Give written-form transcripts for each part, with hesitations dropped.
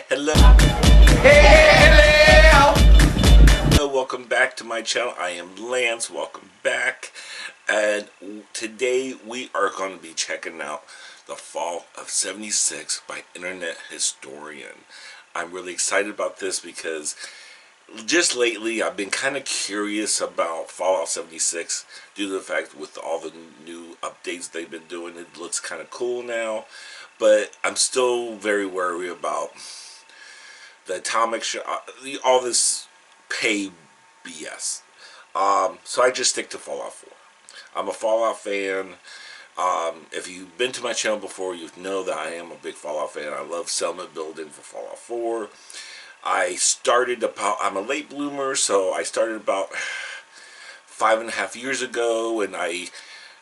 Hello. Hello, welcome back to my channel. I am Lance. Welcome back. And today we are going to be checking out The Fall of 76 by Internet Historian. I'm really excited about this because just lately I've been kind of curious about Fallout 76 due to the fact with all the new updates they've been doing. It looks kind of cool now, but I'm still very wary about the atomic all this pay BS. So I just stick to Fallout 4. I'm a Fallout fan. If you've been to my channel before, you know that I am a big Fallout fan. I love settlement building for Fallout 4. I'm a late bloomer, so I started about 5.5 years ago, and I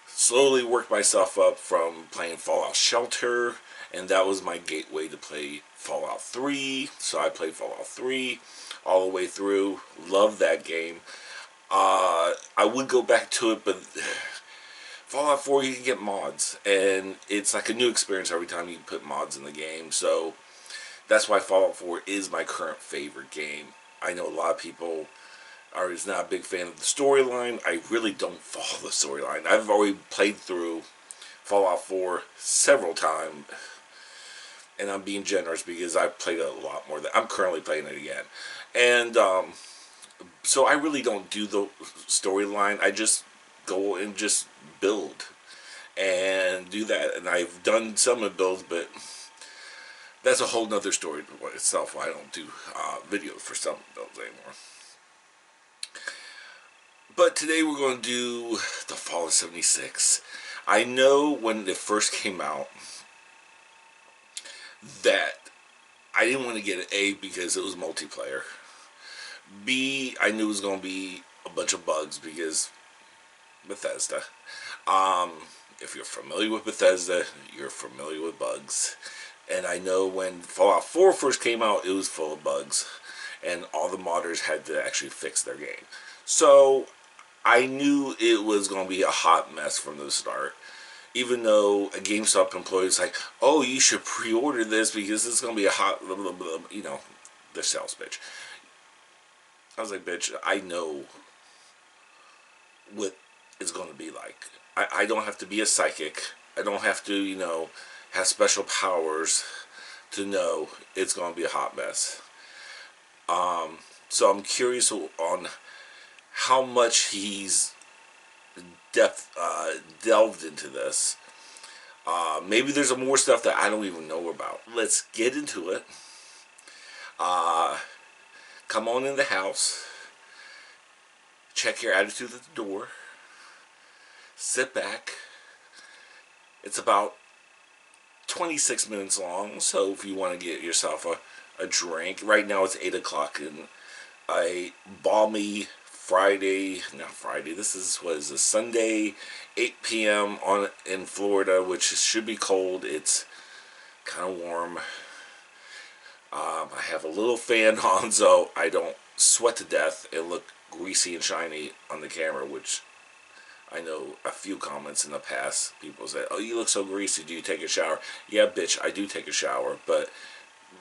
slowly worked myself up from playing Fallout Shelter, and that was my gateway to play Fallout 3. So I played Fallout 3 all the way through. Love that game. I would go back to it, but Fallout 4, you can get mods, and it's like a new experience every time you put mods in the game. So that's why Fallout 4 is my current favorite game. I know a lot of people are not a big fan of the storyline. I really don't follow the storyline. I've already played through Fallout 4 several times, and I'm being generous because I've played it a lot more than I'm currently playing it again. And so I really don't do the storyline. I just go and just build and do that. And I've done some of builds, but that's a whole nother story by itself. I don't do videos for some builds anymore. But today we're going to do The Fall of 76. I know when it first came out that I didn't want to get an A because it was multiplayer. B, I knew it was going to be a bunch of bugs because Bethesda. If you're familiar with Bethesda, you're familiar with bugs. And I know when Fallout 4 first came out, it was full of bugs. And all the modders had to actually fix their game. So I knew it was going to be a hot mess from the start. Even though a GameStop employee was like, oh, you should pre-order this because it's going to be a hot, blah, blah, blah, you know, the sales pitch. I was like, bitch, I know what it's going to be like. I don't have to be a psychic. I don't have to, you know, have special powers to know it's going to be a hot mess. So I'm curious on how much he's delved into this. Maybe there's more stuff that I don't even know about. Let's get into it. Come on in the house. Check your attitude at the door. Sit back. It's about 26 minutes long, so if you want to get yourself a drink. Right now it's 8 o'clock and a balmy this is, what is this, Sunday, 8 p.m. in Florida, which should be cold. It's kind of warm. I have a little fan on so I don't sweat to death and look greasy and shiny on the camera, which I know a few comments in the past, people say, oh, you look so greasy, do you take a shower? Yeah, bitch, I do take a shower, but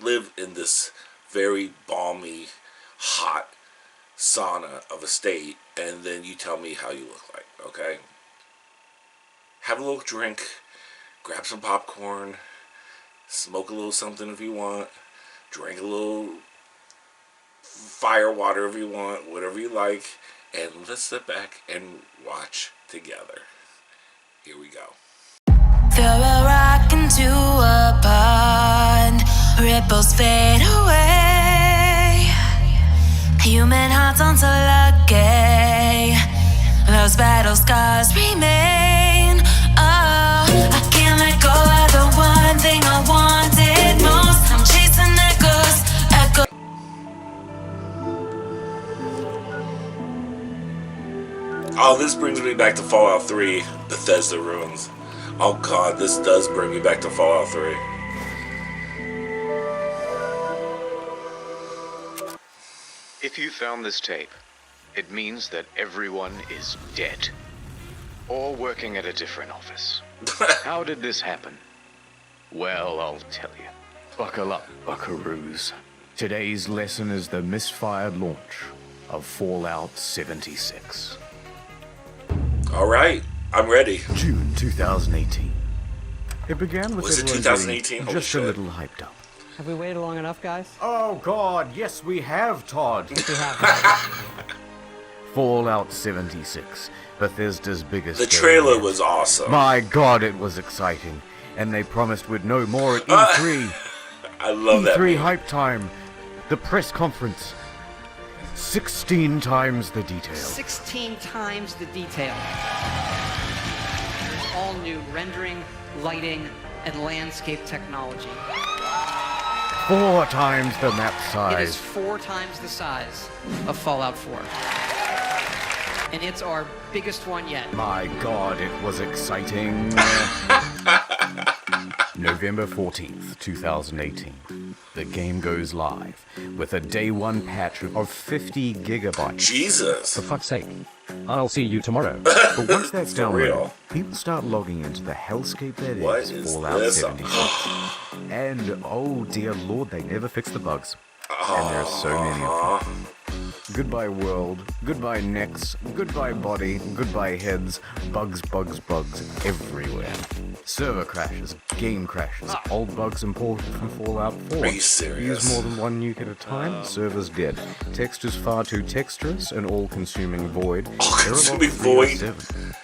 live in this very balmy, hot sauna of a state, and then you tell me how you look like, okay? Have a little drink, grab some popcorn, smoke a little something if you want, drink a little fire water if you want, whatever you like, and let's sit back and watch together. Here we go. Throw a rock into a pond, ripples fade away. Human hearts aren't so lucky, those battle scars remain. Oh, I can't let go of the one thing I wanted most. I'm chasing echoes. Oh, this brings me back to Fallout 3, Bethesda Ruins. Oh god, this does bring me back to Fallout 3. If you found this tape, it means that everyone is dead. Or working at a different office. How did this happen? Well, I'll tell you. Buckle up, buckaroos. Today's lesson is the misfired launch of Fallout 76. All right, I'm ready. June 2018. It began with Was it everyone 2018? getting Holy just shit. a little hyped up. Have we waited long enough, guys? Oh God, yes we have, Todd. We have. Fallout 76, Bethesda's biggest The game trailer yet. was awesome. My God, it was exciting. And they promised we'd know more at E3. I love that. E3 meme. hype time. The press conference. 16 times the detail. 16 times the detail. There's all new rendering, lighting, and landscape technology. 4 times the map It is size. 4 times the size of Fallout 4. And it's our biggest one yet. My God, it was exciting. November 14th, 2018. The game goes live with a day one patch of 50 gigabytes. Jesus. For fuck's sake. I'll see you tomorrow. But once that's For downloaded, real. people start logging into the hellscape that What is is Fallout this? 76. And oh dear lord, they never fix the bugs. And there are so many of them. Goodbye world, goodbye necks, goodbye body, goodbye heads, bugs, bugs, bugs everywhere. Server crashes, game crashes, old bugs imported from Fallout 4. Are you serious? Use more than one nuke at a time, server's dead. Textures far too texturous and all-consuming void. All-consuming Error void. 307.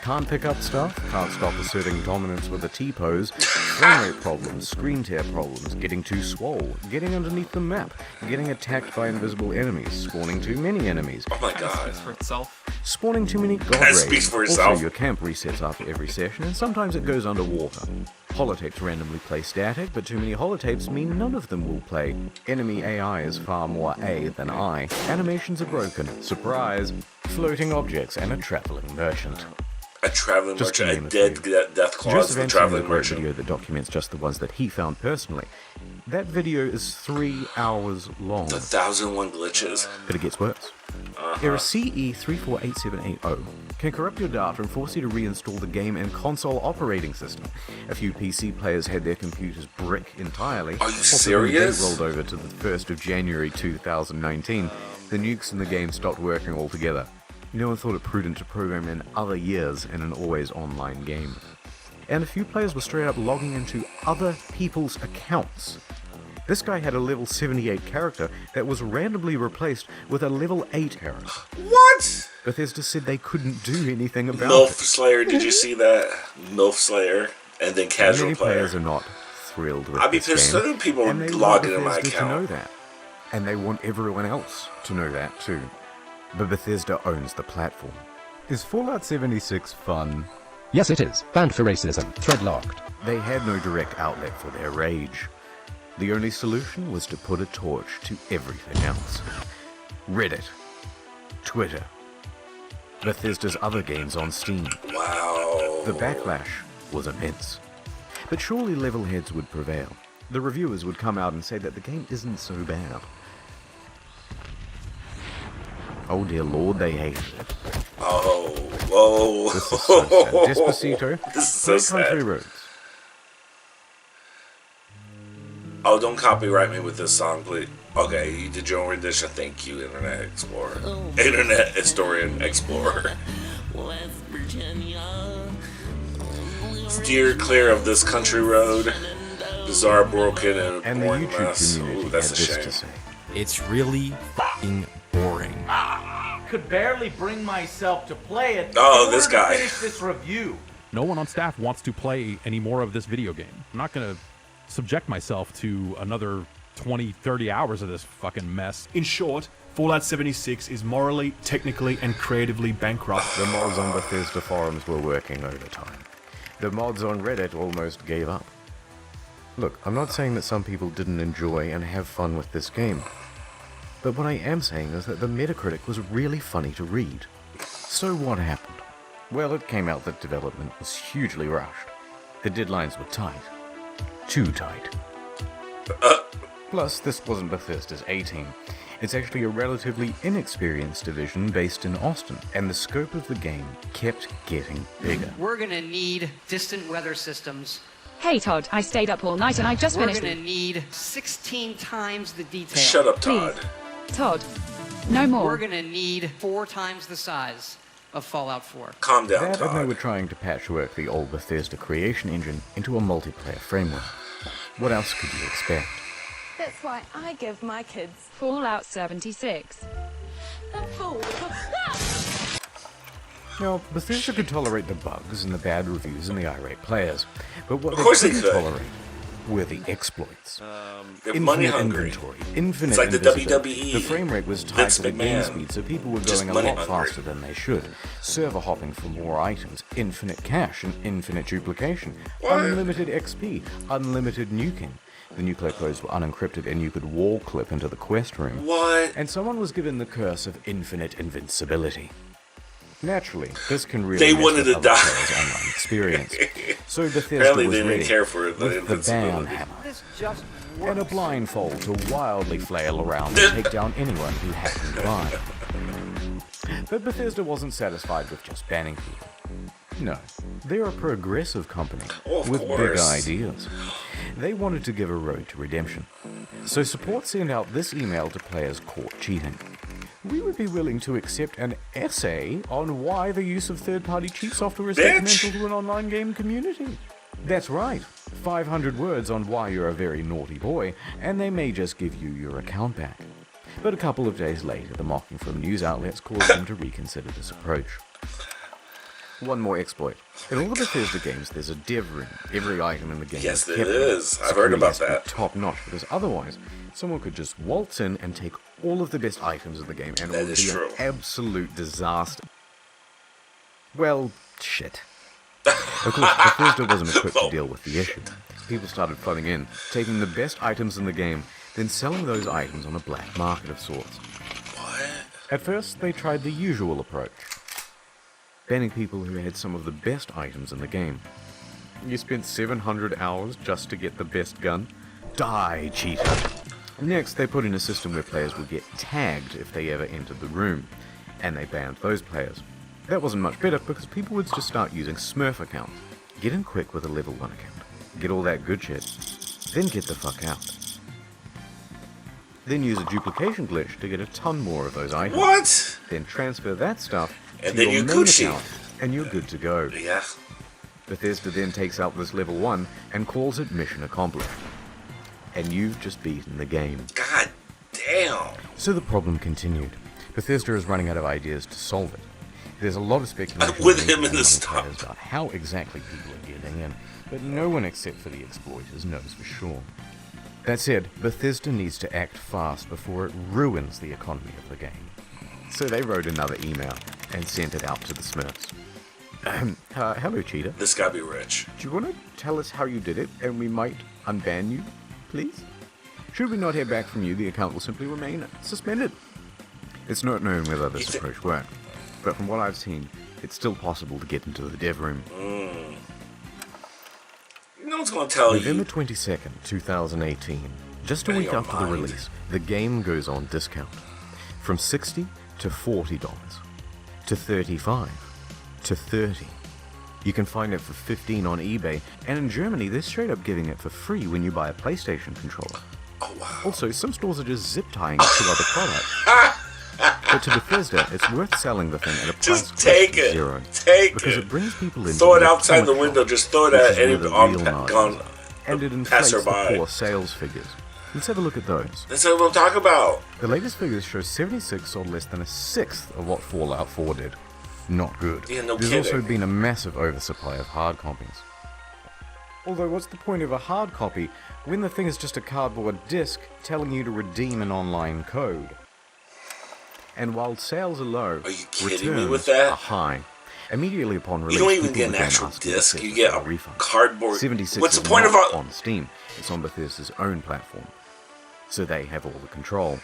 Can't pick up stuff, can't stop asserting dominance with a T-pose, frame rate problems, screen tear problems, getting too swole, getting underneath the map, getting attacked by invisible enemies, spawning too many enemies, Oh my god. for itself. spawning too many god That raids. speaks for Also, itself. your camp resets after every session, and sometimes it goes underwater. Holotapes randomly play static, but too many holotapes mean none of them will play. Enemy AI is far more A than I. Animations are broken. Surprise! Floating objects and a traveling merchant. A traveling Just to merchant, name a a dead few. death clause Joseph for Anthony traveling made a great merchant. video that documents just the ones that he found personally. That video is 3 hours long, 1,001 glitches. but it gets worse. Error CE348780 can corrupt your data and force you to reinstall the game and console operating system. A few PC players had their computers brick entirely. Are you Also, when the date serious? rolled over to the 1st of January 2019, the nukes in the game stopped working altogether. No one thought it prudent to program in other years in an always online game. And a few players were straight up logging into other people's accounts. This guy had a level 78 character that was randomly replaced with a level 8 character. What? Bethesda said they couldn't do anything about MILF it. Slayer, did you see that? MILF Slayer. And then casual Many player. players are not thrilled with I'd be this pissed game, too. People and they log want into my Bethesda to know account. that. And they want everyone else to know that too. But Bethesda owns the platform. Is Fallout 76 fun? Yes, it is. Banned for racism. Thread locked. They had no direct outlet for their rage. The only solution was to put a torch to everything else. Reddit, Twitter, Bethesda's other games on Steam. Wow. The backlash was immense. But surely level heads would prevail. The reviewers would come out and say that the game isn't so bad. Oh dear lord, they hated it. Oh, whoa. This is so sad. Despacito, This is so Great sad. Country Roads. Oh, don't copyright me with this song, please. Okay, you did your own rendition. Thank you, Internet Explorer. Internet Historian Explorer. Steer clear of this country road. Bizarre, broken, and, And the boring YouTube mess. community Ooh, that's had a this shame. to say. It's really f***ing boring. Could barely bring myself to play it. Oh, in this order to guy. Finish this review. No one on staff wants to play any more of this video game. I'm not going to subject myself to another 20, 30 hours of this fucking mess. In short, Fallout 76 is morally, technically, and creatively bankrupt. The mods on Bethesda forums were working overtime. The mods on Reddit almost gave up. Look, I'm not saying that some people didn't enjoy and have fun with this game. But what I am saying is that the Metacritic was really funny to read. So what happened? Well, it came out that development was hugely rushed. The deadlines were tight. Too tight. Plus, this wasn't Bethesda's A-team. It's actually a relatively inexperienced division based in Austin, and the scope of the game kept getting bigger. We're gonna need distant weather systems. Hey Todd, I stayed up all night and I just finished. We're gonna need 16 times the detail. Shut up, Todd. Please. Todd, no more. We're gonna need 4 times the size of Fallout 4. Calm down, That, and they Todd. were trying to patchwork the old Bethesda creation engine into a multiplayer framework. What else could you expect? That's why I give my kids Fallout 76. Now, Bethesda could tolerate the bugs and the bad reviews and the irate players, but what Of course they they couldn't could. tolerate were the exploits. They're money Infinite hungry. inventory, infinite It's like the invisibility. WWE. The frame rate was tied Vince to the game McMahon. speed, so people were Just going a money lot hungry. faster than they should. Server hopping for more items, infinite cache and infinite duplication, What? unlimited XP, unlimited nuking. The nuclear codes were unencrypted and you could wall clip into the quest room. What? And someone was given the curse of infinite invincibility. Naturally, this can really They mess wanted with to other die. players' online experience. So Bethesda Apparently was they didn't ready care for the with the invincibility. ban hammer This just and a works. blindfold to wildly flail around and take down anyone who happened by. But Bethesda wasn't satisfied with just banning people. No, they're a progressive company Oh, of with big course. ideas. They wanted to give a road to redemption. So support sent out this email to players caught cheating. We would be willing to accept an essay on why the use of third-party cheat software is Bitch. detrimental to an online game community. That's right, 500 words on why you're a very naughty boy, and they may just give you your account back. But a couple of days later, the mocking from news outlets caused them to reconsider this approach. One more exploit. In all the Bethesda games, there's a dev room. Every item in the game Yes, is there kept is. I've heard about security has to be that. top-notch, because otherwise, someone could just waltz in and take all of the best items in the game, and That it would is be true. an absolute disaster. Well, shit. Of course, Bethesda wasn't equipped to deal with the issue. People started flooding in, taking the best items in the game, then selling those items on a black market of sorts. What? At first, they tried the usual approach, banning people who had some of the best items in the game. You spent 700 hours just to get the best gun? Die, cheater! Next, they put in a system where players would get tagged if they ever entered the room, and they banned those players. That wasn't much better because people would just start using Smurf accounts. Get in quick with a level 1 account, get all that good shit, then get the fuck out. Then use a duplication glitch to get a ton more of those items. What? Then transfer that stuff And to then your you main Gucci. account, and you're good to go. Yeah. Bethesda then takes out this level 1 and calls it mission accomplished. And you've just beaten the game. God damn. So the problem continued. Bethesda is running out of ideas to solve it. There's a lot of speculation With being him in made the among stop. players about how exactly people are getting in, but no one except for the exploiters knows for sure. That said, Bethesda needs to act fast before it ruins the economy of the game. So they wrote another email and sent it out to the Smurfs. Hello, cheater. This gotta be rich. Do you want to tell us how you did it, and we might unban you, please? Should we not hear back from you, the account will simply remain suspended. It's not known whether this approach worked, but from what I've seen, it's still possible to get into the dev room. No one's gonna tell November you. 22nd, 2018, just a Out of week your after the mind. release, the game goes on discount. From $60 to $40, to $35, to $30. You can find it for $15 on eBay, and in Germany, they're straight up giving it for free when you buy a PlayStation controller. Oh wow. Also, some stores are just zip tying it to other products. But to Bethesda, it's worth selling the thing at a price Just close take to it. zero, Take because it. it brings people in. Throw it outside the window. Just throw it which at is where any the on real margins gone are. And it inflates the passerby. poor sales figures. Let's have a look at those. That's what I'm talking about. The latest figures show 76 sold less than a sixth of what Fallout 4 did. Not good. Yeah, no There's kidding. also been a massive oversupply of hard copies. Although, what's the point of a hard copy when the thing is just a cardboard disc telling you to redeem an online code? And while sales are low, Are you kidding returns me with that? are high. Immediately upon release, You don't even people get an began actual asking disc. Bethesda You get for a refund. cardboard. 76 What's the is point of not a? on Steam. It's on Bethesda's own platform, so they have all the control.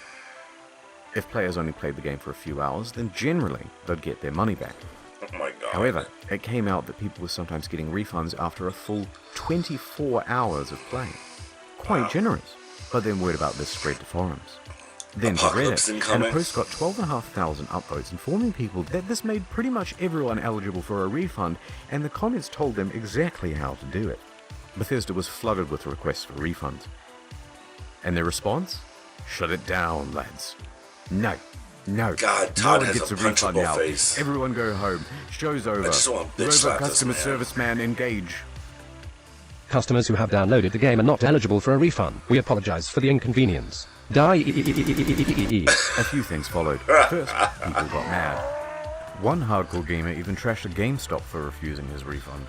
If players only played the game for a few hours, then generally they'd get their money back. Oh my god. However, it came out that people were sometimes getting refunds after a full 24 hours of play. Quite generous. But then word about this spread to forums. Then to Apocalypse Reddit, and incoming. a post got 12,500 upvotes informing people that this made pretty much everyone eligible for a refund, and the comments told them exactly how to do it. Bethesda was flooded with requests for refunds. And their response? Shut it down, lads. No. God, no Todd one has gets a a refund punchable now. face. Everyone go home. Show's over. I just want to bitch Robot slap this customer man. service man engage. Customers who have downloaded the game are not eligible for a refund. We apologize for the inconvenience. Die. A few things followed. First, people got mad. One hardcore gamer even trashed a GameStop for refusing his refund.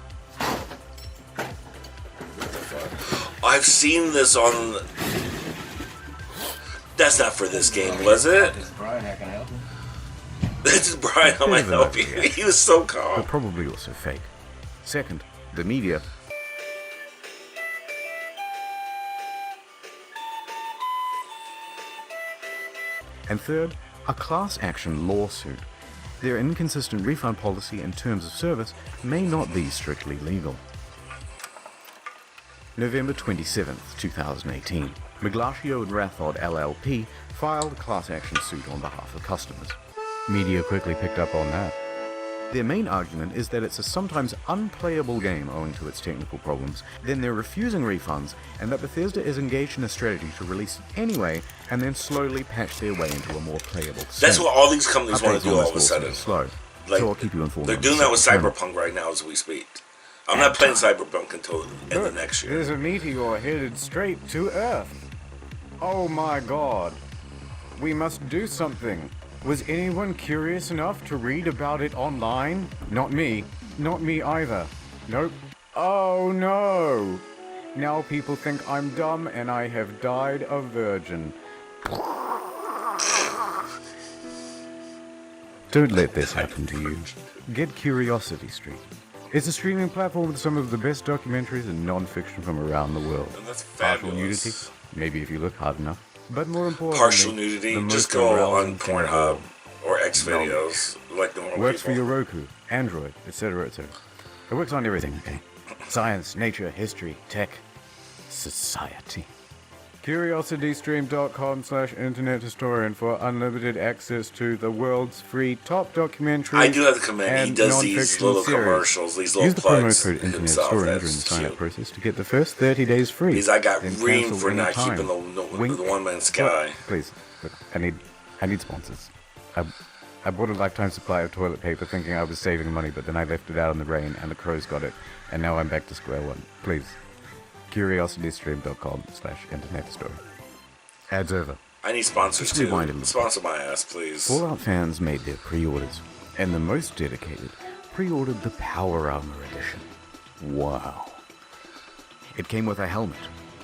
I've seen this on... That's not for this game, was it? Brian, how can I help you? This is Brian, how might help you? He was so calm. But probably also fake. Second, the media. And third, a class action lawsuit. Their inconsistent refund policy and terms of service may not be strictly legal. November 27th, 2018. Miglatio and Rathod LLP filed a class action suit on behalf of customers. Media quickly picked up on that. Their main argument is that it's a sometimes unplayable game owing to its technical problems, then they're refusing refunds, and that Bethesda is engaged in a strategy to release it anyway and then slowly patch their way into a more playable state. That's what all these companies want to Updates do on all this of a sudden. lawsuit are slow, Like, so I'll keep you informed. They're on doing the that with second channel. Cyberpunk right now as we speak. I'm not playing Cyberpunk until the end of next year. There's a meteor headed straight to Earth. Oh my god. We must do something. Was anyone curious enough to read about it online? Not me. Not me either. Nope. Oh no. Now people think I'm dumb and I have died a virgin. Don't let this happen to you. Get Curiosity Street. It's a streaming platform with some of the best documentaries and non-fiction from around the world. And that's Partial fabulous. nudity, maybe if you look hard enough. But more importantly, Partial nudity, the just most go arousing on thing of Pornhub all. or X videos, like normal Works people. for your Roku, Android, etc., etc. It works on everything, okay? Science, nature, history, tech, society. CuriosityStream.com/internethistorian for unlimited access to the world's free top documentaries. I do have to commend, he and does these non-fictional little series. commercials, these little Use the promo plugs code Internet himself. Historian during the That's sign-up cute. process to get the first 30 days free. Because I got Then reamed cancel for not anytime. keeping the Wink. one-man sky. Look, please, look, I need sponsors. I bought a lifetime supply of toilet paper thinking I was saving money, but then I left it out in the rain and the crows got it, and now I'm back to square one. Please, curiositystream.com/internethistorian. Ads over. I need sponsors Just too. rewind a little Sponsor my ass, please. Fallout fans made their pre-orders, and the most dedicated pre-ordered the Power Armor Edition. Wow. It came with a helmet,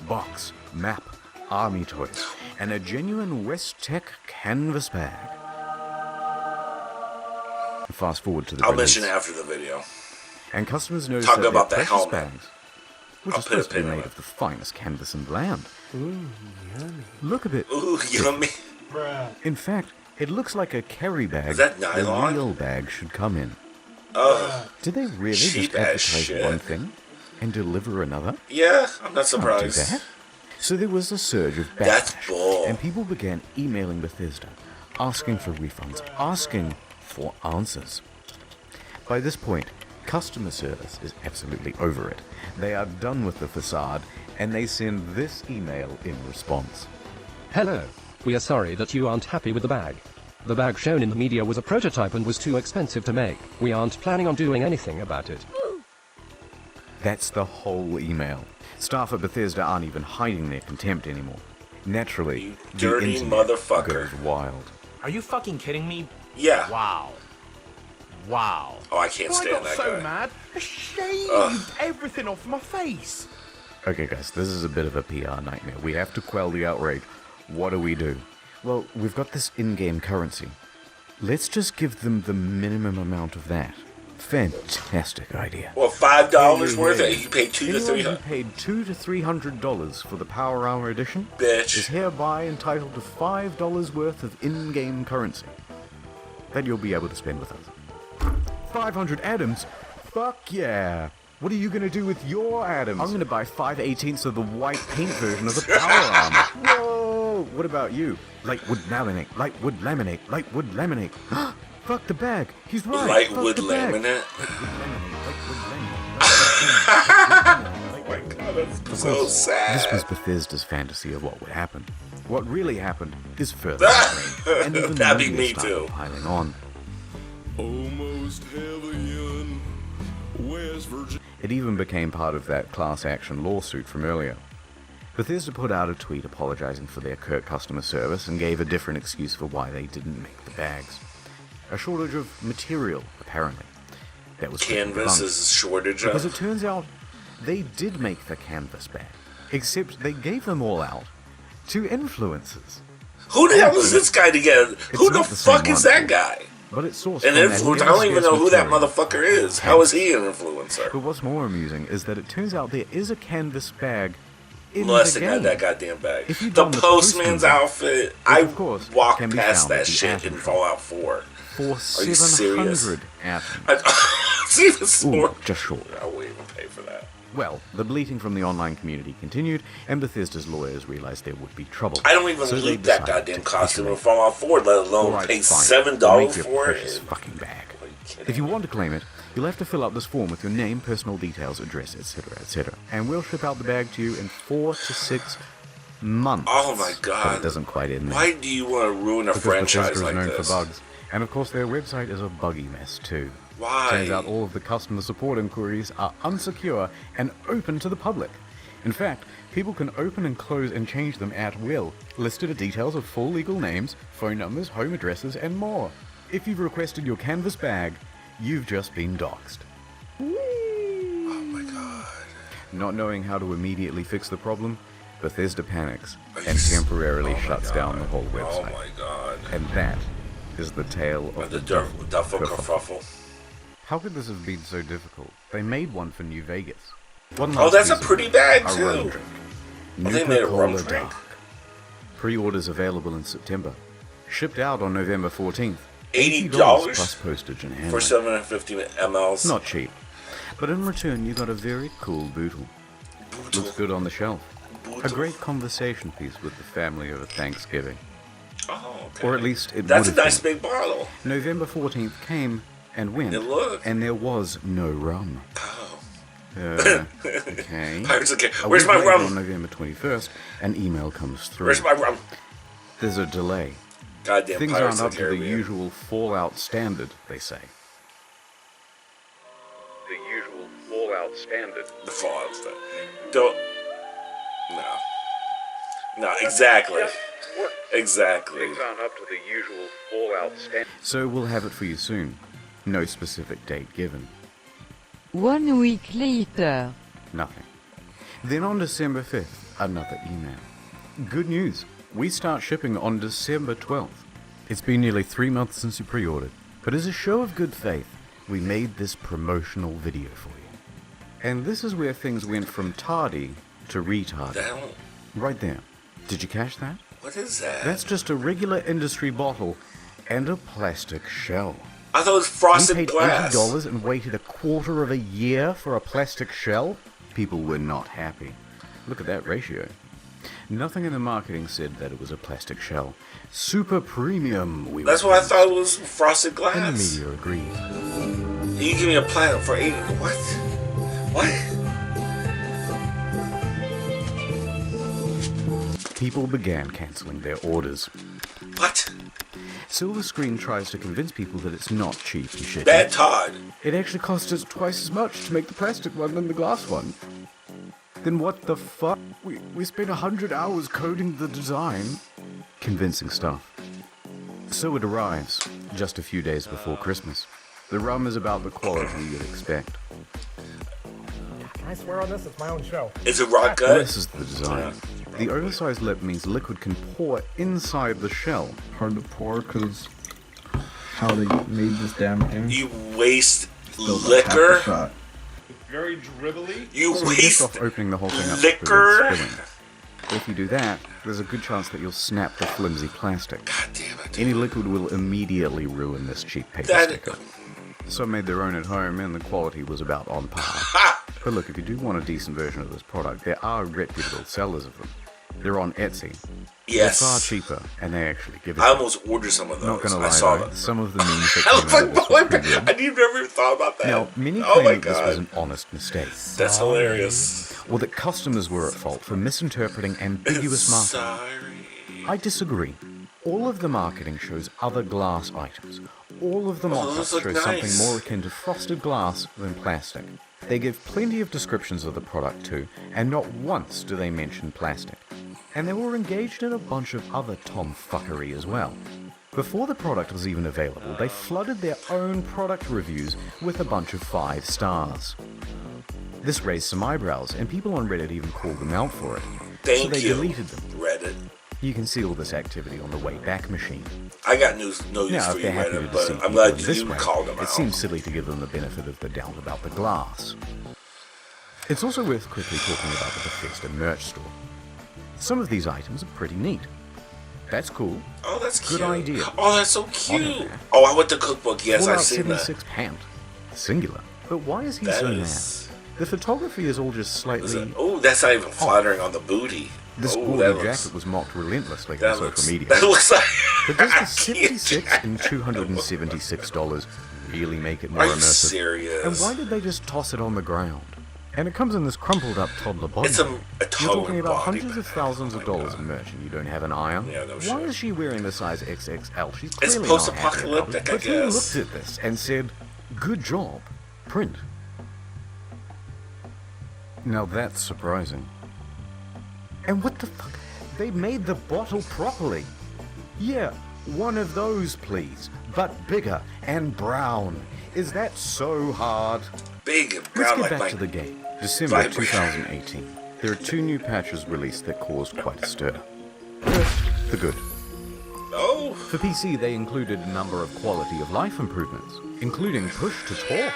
box, map, army toys, and a genuine West Tech canvas bag. Fast forward to the I'll release, mention it after the video. and customers noticed Talk that about their the precious helmet. bags, which I'll are put a supposed to be pin in made it. of the finest canvas in the land, look a bit. Ooh, yummy. In fact, it looks like a carry bag Is that the nylon? real bag should come in. Oh, Did they really Cheap just as advertise shit. one thing and deliver another? yeah, I'm not Can't do surprised. that. So there was a surge of That's backlash, bull. and people began emailing Bethesda, asking for refunds, asking for answers. By this point, customer service is absolutely over it. They are done with the facade, and they send this email in response. Hello. We are sorry that you aren't happy with the bag. The bag shown in the media was a prototype and was too expensive to make. We aren't planning on doing anything about it. That's the whole email. Staff at Bethesda aren't even hiding their contempt anymore. Naturally, You the dirty internet motherfucker. goes wild. Are you fucking kidding me? Yeah. Wow. Wow. Oh, I can't I stand got that so guy. mad. I shaved everything off my face. Okay guys, this is a bit of a PR nightmare. We have to quell the outrage. What do? Well, we've got this in-game currency. Let's just give them the minimum amount of that. Fantastic idea. Well, $5 worth of it. You pay $200 to Anyone who $300. paid $200 to $300 for the Power Armor Edition Bitch. is hereby entitled to $5 worth of in-game currency that you'll be able to spend with us. 500 atoms? Fuck yeah! What are you gonna do with your atoms? I'm gonna buy 5/18 of the white paint version of the Power Armor. Whoa! Well, what about you? Lightwood laminate, lightwood laminate, lightwood laminate. Fuck the bag. He's right. Lightwood Fuck the bag. laminate. Oh my god, that's so sad. This was Bethesda's fantasy of what would happen. What really happened is further and even That'd be media me started too. piling on. Almost heaven, West Virginia. It even became part of that class action lawsuit from earlier. Bethesda put out a tweet apologizing for their curt customer service and gave a different excuse for why they didn't make the bags. A shortage of material, apparently. That was Canvas is a shortage because of. it turns out they did make the canvas bag, except they gave them all out to influencers. Who the hell is this guy to get? Who the not the same fuck is one. that guy? But it's sourced An from that influencer? I don't even know who that material. motherfucker is. How is he an influencer? But what's more amusing is that it turns out there is a canvas bag in Unless the they game. got that goddamn bag. If you The don the postman's postman's outfit, which I of course walked can be past found that at the shit Atom in shop. Fallout 4. For Are you serious? 700 atoms. It's even more. Ooh, just short. I won't even pay for that. Well, the bleating from the online community continued, and Bethesda's lawyers realized there would be trouble. I don't even So they loot that decided goddamn to costume in iterate. Fallout 4, let alone Alright, pay fine. $7 We'll make your for precious it. fucking bag. Are you kidding? If you want to claim it, you'll have to fill out this form with your name, personal details, address, etc., etc. And we'll ship out the bag to you in 4 to 6 months. Oh my But god. it doesn't quite end there. Why do you want to ruin a Because franchise Bethesda is like known this? for bugs. And of course their website is a buggy mess too. Why? Turns out all of the customer support inquiries are unsecure and open to the public. In fact, people can open and close and change them at will. Listed are details of full legal names, phone numbers, home addresses, and more. If you've requested your canvas bag, you've just been doxxed. Oh my god. Not knowing how to immediately fix the problem, Bethesda panics and temporarily shuts down the whole Oh website. my god. And that is the tale of The the duffel kerfuffle. How could this have been so difficult? They made one for New Vegas. One Oh, last that's a piece of pretty news. bag, A too. rum drink. Oh, they made a rum Nuka-Cola drink? Dark. Pre-orders available in September. Shipped out on November 14th. $80 plus postage and handling. For 750 mLs. Not cheap. But in return, you got a very cool bootle. Looks good on the shelf. A great conversation piece with the family over Thanksgiving. Oh, okay. Or at least it That's a would have nice been. big bottle. November 14th came and went. It looked. And there was no rum. Oh. Okay. Pirates okay. A Where's week my later, rum? On November 21st, an email comes through. Where's my rum? There's a delay. Goddamn Things Pirates aren't of up the to the Caribbean. usual Fallout standard, they say. The usual Fallout standard. The Fallout stuff. Don't. No. No, exactly. Exactly. Things aren't up to the usual Fallout standard. So we'll have it for you soon. No specific date given. 1 week later. Nothing. Then on December 5th, another email. Good news. We start shipping on December 12th. It's been nearly 3 months since you pre-ordered, but as a show of good faith, we made this promotional video for you. And this is where things went from tardy to retarded. That- Right there. Did you catch that? What is that? That's just a regular industry bottle and a plastic shell. I thought it was frosted we paid glass. $80 and waited a quarter of a year for a plastic shell? People were not happy. Look at that ratio. Nothing in the marketing said that it was a plastic shell. Super premium. That's what I thought it was frosted glass. And the media agreed. You give me a planet for 80. What? What? People began canceling their orders. What? Silver Screen tries to convince people that it's not cheap and shit. Bad Todd. It actually cost us twice as much to make the plastic one than the glass one. Then what the fuck? We spent 100 hours coding the design. Convincing stuff. So it arrives, just a few days before Christmas. The rum is about the quality you'd expect. Can I swear on this? It's my own show. Is it rock gut? This is the design. The oversized lip means liquid can pour inside the shell. Hard to pour because how they made this damn thing. You waste Spilled like liquor. half a shot. Very dribbly. You So we waste just off opening the whole thing up to liquor. prevent spilling. If you do that, there's a good chance that you'll snap the flimsy plastic. God damn it. Any liquid will immediately ruin this cheap paper That- sticker. Some made their own at home and the quality was about on par. But look, if you do want a decent version of this product, there are reputable sellers of them. They're on Etsy. Yes. They're far cheaper, and they actually give it. I almost ordered some of those. Not gonna lie, I saw though, them. some of the memes that I came was out like, was "Boy, pretty good. I never even thought about that." Now, many Oh claim my that this God. was an honest mistake. That's hilarious. Or that customers were at fault for misinterpreting ambiguous marketing. Sorry. I disagree. All of the marketing shows other glass items. All of the mock-ups those look show nice. something more akin to frosted glass than plastic. They give plenty of descriptions of the product too, and not once do they mention plastic. And they were engaged in a bunch of other tomfuckery as well. Before the product was even available, they flooded their own product reviews with a bunch of 5 stars. This raised some eyebrows, and people on Reddit even called them out for it. So Thank they you, deleted them. Reddit. You can see all this activity on the Wayback Machine. I got no use Now, for if you, they're happy to Reddit, deceive but I'm people glad in this you way, called them out. it seems silly to give them the benefit of the doubt about the glass. It's also worth quickly talking about the Bethesda merch store. Some of these items are pretty neat. That's cool. Oh, that's Good cute. idea. Oh, that's so cute. Oh, I went to cookbook. Yes, Fallout I've seen that. 76 pant. Singular. But why is he That so is- mad? The photography is all just slightly... Oh, that's not even flattering on the booty. This oh, gaudy that jacket looks, was mocked relentlessly that on social looks, media. That looks like... But does the 76 and $276 really make it more Are you immersive? serious? And why did they just toss it on the ground? And it comes in this crumpled up toddler body. It's a You're toddler talking about body hundreds of thousands of dollars in merch and you don't have an eye on? Yeah, no Why shit. is she wearing the size XXL? She's It's clearly post-apocalyptic, not happy about it. But I who guess. looked at this and said, good job, print? Now that's surprising. And what the fuck? They made the bottle properly. Yeah, one of those please, but bigger and brown. Is that so hard? Big and Let's brown get like back my to the game. December vibrant. 2018. There are 2 new patches released that caused quite a stir. First, the good. Oh, For PC, they included a number of quality of life improvements, including push to talk.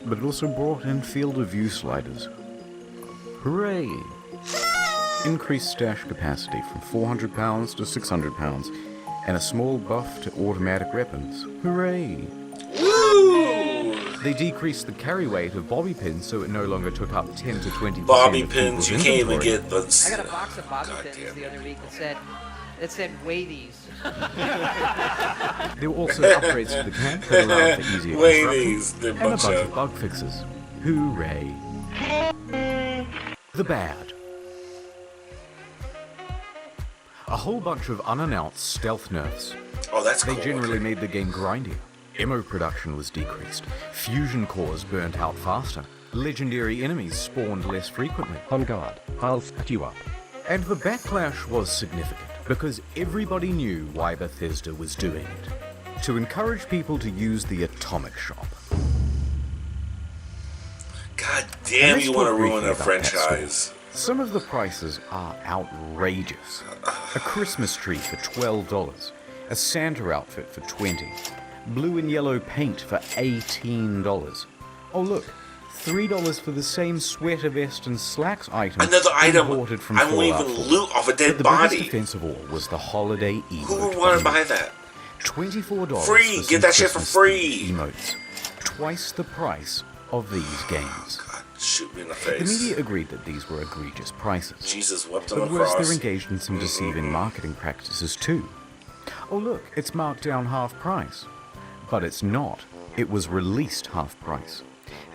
But it also brought in field of view sliders. Hooray! Increased stash capacity from 400 pounds to 600 pounds, and a small buff to automatic weapons. Hooray! woo! They decreased the carry weight of bobby pins so it no longer took up 10 to 20% Bobby of pins, people's you can't even inventory. get the... I got a box of bobby God pins damn the it. other week that said weigh these. There were also upgrades to the camp that allowed for easier Weigh construction these, they're and a bunch bunch of of- bug fixes. Hooray! The bad. A whole bunch of unannounced stealth nerfs. Oh, that's They cool. generally made the game grindier. Ammo production was decreased. Fusion cores burnt out faster. Legendary enemies spawned less frequently. On guard, I'll f you up. And the backlash was significant because everybody knew why Bethesda was doing it. To encourage people to use the Atomic Shop. God And damn, let's you want to talk ruin briefly a about that franchise. store. Some of the prices are outrageous. A Christmas tree for $12. A Santa outfit for $20. Blue and yellow paint for $18. Oh look, $3 for the same sweater vest and slacks item Another item imported from I won't Fallout even 4. loot off a dead But the body. biggest defense of all was the holiday emote. Who would want to bundle. buy that? $24 Free! for some Get that shit for Christmas free! emotes. Twice the price of these games. God, shoot me in the The face. media agreed that these were egregious prices. Jesus wept on But the worse, cross. they're engaged in some deceiving marketing practices too. Oh look, it's marked down half price. But it's not. It was released half price.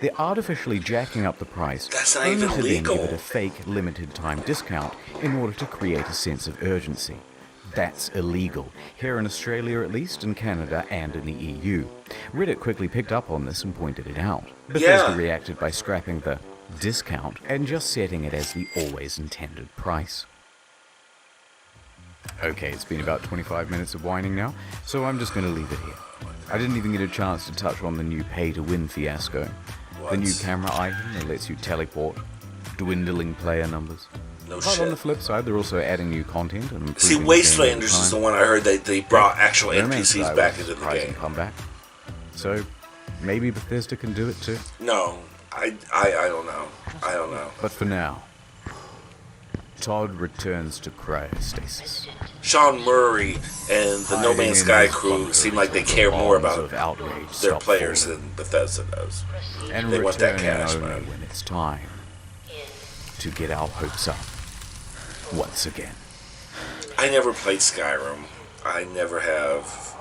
They're artificially jacking up the price That's not only even to legal. then give it a fake limited time discount in order to create a sense of urgency. That's illegal, here in Australia at least, in Canada and in the EU. Reddit quickly picked up on this and pointed it out. Bethesda reacted by scrapping the discount and just setting it as the always intended price. Okay, it's been about 25 minutes of whining now, so I'm just going to leave it here. I didn't even get a chance to touch on the new pay-to-win fiasco. The new camera item that lets you teleport, dwindling player numbers. No But shit. on the flip side, they're also adding new content and improving See, the game Wastelanders over is the time. one I heard they brought actual No Man's Sky NPCs was back a into the surprising game. comeback. So, maybe Bethesda can do it too. No, I don't know. I don't know. But for now, Todd returns to cryostasis. Sean Murray and the No Hiding Man's in Sky his crew bunker seem like they until care the more bombs about of outrage their stop players falling. than Bethesda does. And They want that returning cash, only man. when it's time. to get our hopes up once again. I never played Skyrim. I never have.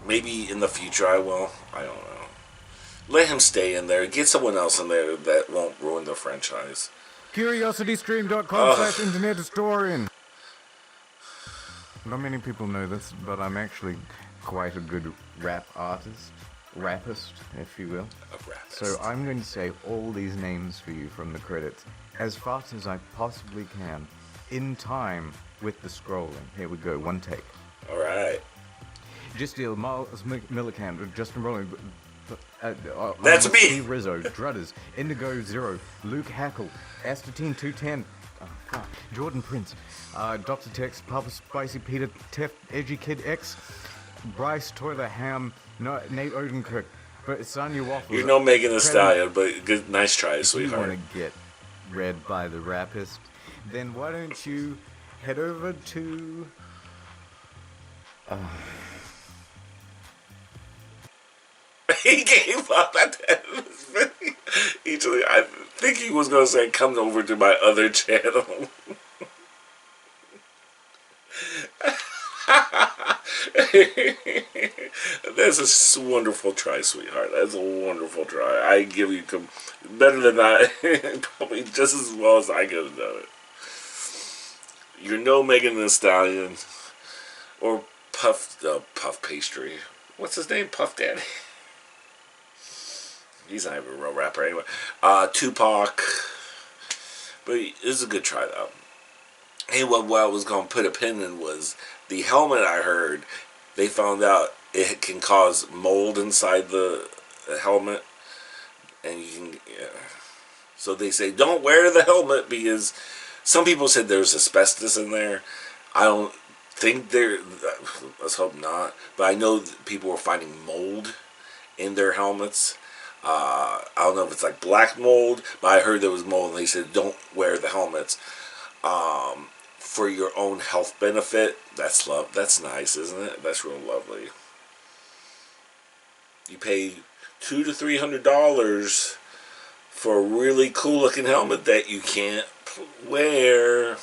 Maybe in the future I will. I don't know. Let him stay in there. Get someone else in there that won't ruin the franchise. CuriosityStream.com/internet historian. Not many people know this, but I'm actually quite a good rap artist. Rappist, if you will. A rapist. So I'm going to say all these names for you from the credits as fast as I possibly can, in time with the scrolling. Here we go, one take. Alright. Justiel, Miles Millican, Justin Rowland, That's me! Steve Rizzo, Drudders, Indigo Zero, Luke Hackle, Astatine 210, Jordan Prince, Dr. Tex, Papa Spicy Peter, Tef, Edgy Kid X, Bryce Toiler Ham, Nate Odenkirk, but Sonya Waffle. You're no Megan Thee Stallion, but good, nice try, sweetheart. If you want to get read by the rapist, then why don't you head over to... He gave up at the end of this video. I think he was going to say, come over to my other channel. That's a wonderful try, sweetheart. That's a wonderful try. I give you better than I, probably just as well as I could have done it. You're no Megan Thee Stallion or Puff Pastry. What's his name? Puff Daddy. He's not even a real rapper anyway. Tupac. But it was a good try though. And what I was going to put a pin in was the helmet. I heard they found out it can cause mold inside the helmet. And you can, yeah. So they say don't wear the helmet because some people said there's asbestos in there. I don't think there, let's hope not. But I know that people were finding mold in their helmets. I don't know if it's like black mold, but I heard there was mold and they said don't wear the helmets. For your own health benefit. That's nice, isn't it? That's real lovely. You pay $200 to $300 for a really cool looking helmet that you can't wear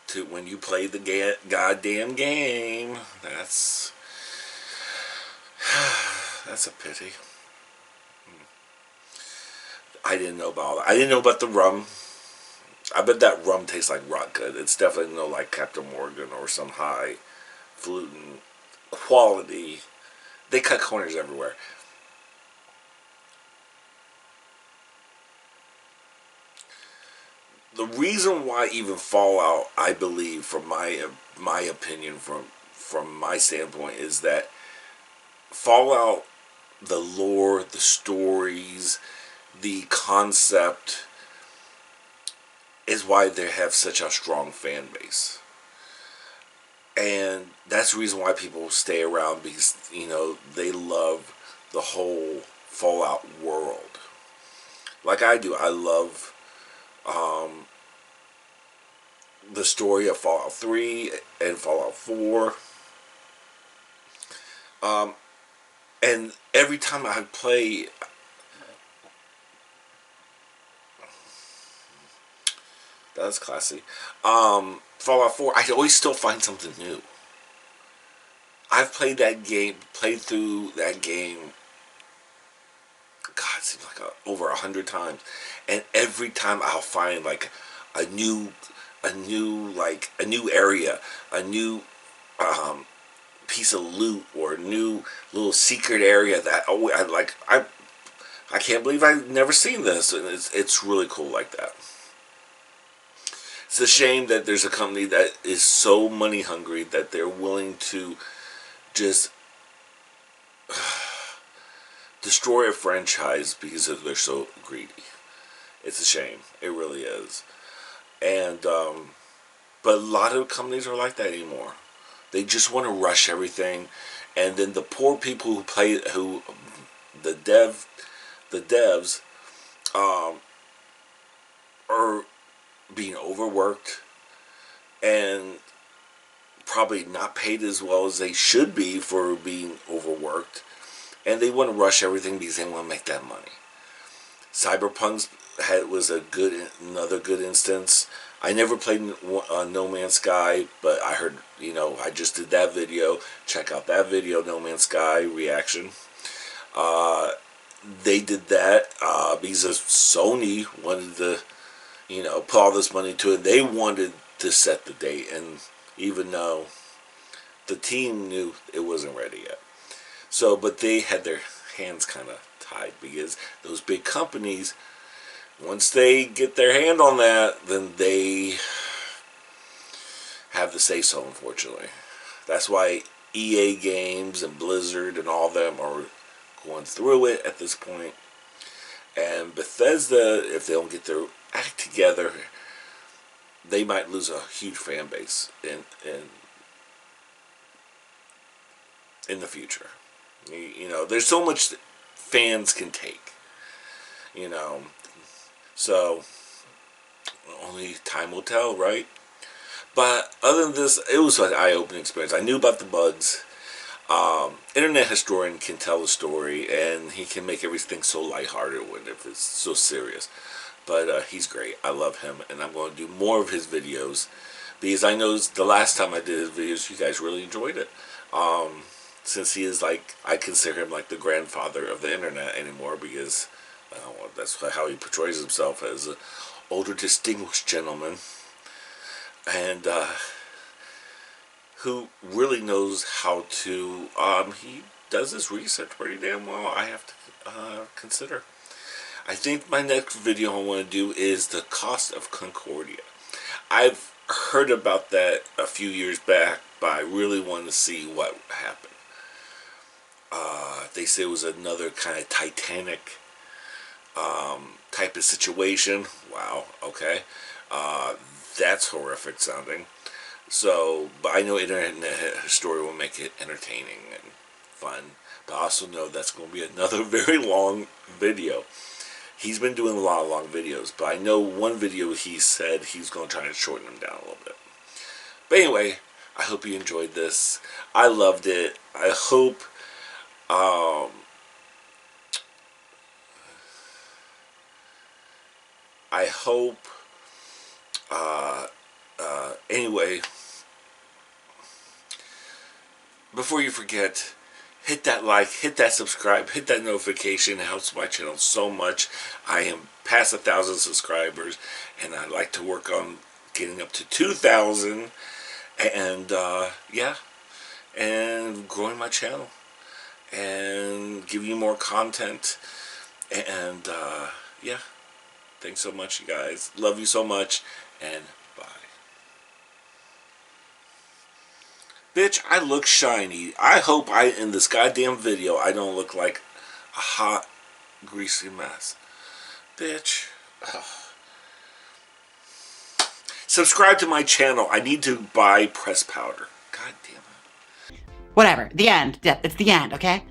to when you play the goddamn game. That's a pity. I didn't know about all that. I didn't know about the rum. I bet that rum tastes like vodka. It's definitely no like Captain Morgan or some high-fluting quality. They cut corners everywhere. The reason why even Fallout, I believe, from my opinion, from my standpoint, is that Fallout, the lore, the stories, the concept, is why they have such a strong fan base. And that's the reason why people stay around, because, you know, they love the whole Fallout world. Like I do. I love the story of Fallout 3 and Fallout 4. And every time I play... That's classy. Fallout 4, I always still find something new. I've played through that game, God, it seems like over 100 times. And every time I'll find like a new area, a new piece of loot, or a new little secret area that I can't believe I've never seen this. And it's really cool like that. It's a shame that there's a company that is so money hungry that they're willing to just destroy a franchise because they're so greedy. It's a shame. It really is. And but a lot of companies are like that anymore. They just want to rush everything, and then the poor people the devs are being overworked and probably not paid as well as they should be for being overworked, and they want to rush everything because they want to make that money. Cyberpunk was another good instance. I never played No Man's Sky, but I heard, I just did that video. Check out that video, No Man's Sky reaction. They did that because Sony wanted to, put all this money to it. They wanted to set the date, and even though the team knew it wasn't ready yet. So, but they had their hands kind of tied because those big companies, once they get their hand on that, then they have the say-so, unfortunately. That's why EA Games and Blizzard and all them are going through it at this point. And Bethesda, if they don't get their act together, they might lose a huge fan base in the future. There's so much fans can take. So only time will tell, right? But other than this, it was an eye-opening experience. I knew about the bugs. Internet historian can tell the story, and he can make everything so lighthearted if it's so serious. But he's great. I love him, and I'm going to do more of his videos because I know the last time I did his videos, you guys really enjoyed it. Since he is I consider him like the grandfather of the internet anymore because that's how he portrays himself, as an older, distinguished gentleman, and who really knows how to. He does his research pretty damn well. I have to consider. I think my next video I want to do is the cost of Concordia. I've heard about that a few years back, but I really want to see what happened. They say it was another kind of Titanic type of situation. Wow, okay. That's horrific sounding. So, but I know Internet Story will make it entertaining and fun. But I also know that's going to be another very long video. He's been doing a lot of long videos, but I know one video he said he's going to try to shorten them down a little bit. But anyway, I hope you enjoyed this. I loved it. I hope anyway, before you forget, hit that like, hit that subscribe, hit that notification. It helps my channel so much. I am past 1,000 subscribers, and I'd like to work on getting up to 2,000, and yeah, and growing my channel and give you more content. And yeah, thanks so much, you guys. Love you so much, and bye. Bitch, I look shiny. I hope in this goddamn video I don't look like a hot, greasy mess. Bitch. Ugh. Subscribe to my channel. I need to buy press powder. God damn it. Whatever. The end. It's the end, okay?